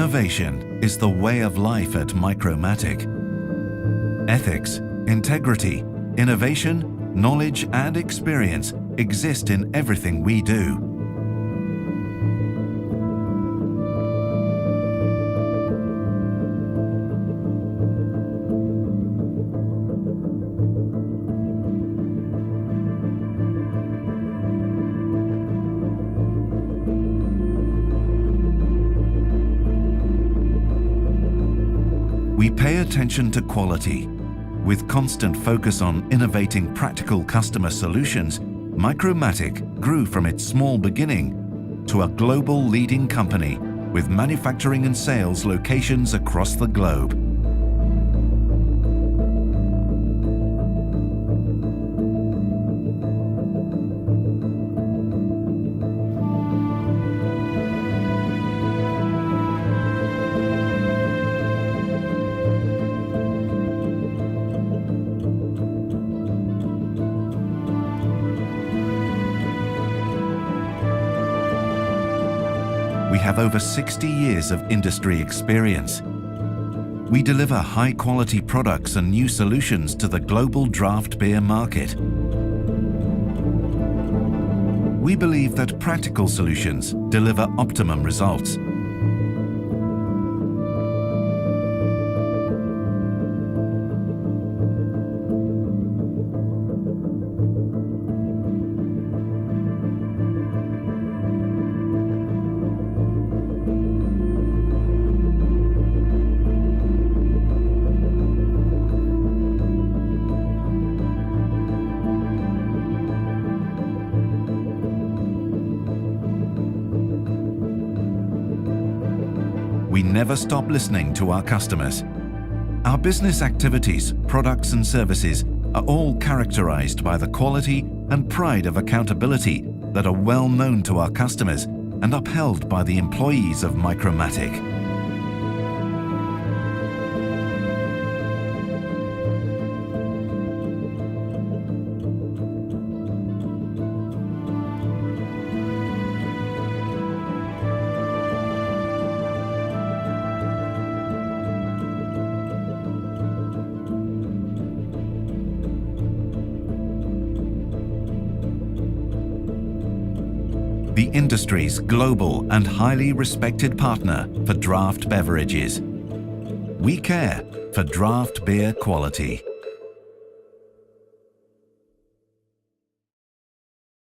Innovation is the way of life at Micro Matic. Ethics, integrity, innovation, knowledge and experience exist in everything we do. We pay attention to quality. With constant focus on innovating practical customer solutions, Micro Matic grew from its small beginning to a global leading company with manufacturing and sales locations across the globe. We have over 60 years of industry experience. We deliver high-quality products and new solutions to the global draft beer market. We believe that practical solutions deliver optimum results. We never stop listening to our customers. Our business activities, products and services are all characterized by the quality and pride of accountability that are well known to our customers and upheld by the employees of Micro Matic. The industry's global and highly respected partner for draft beverages. We care for draft beer quality.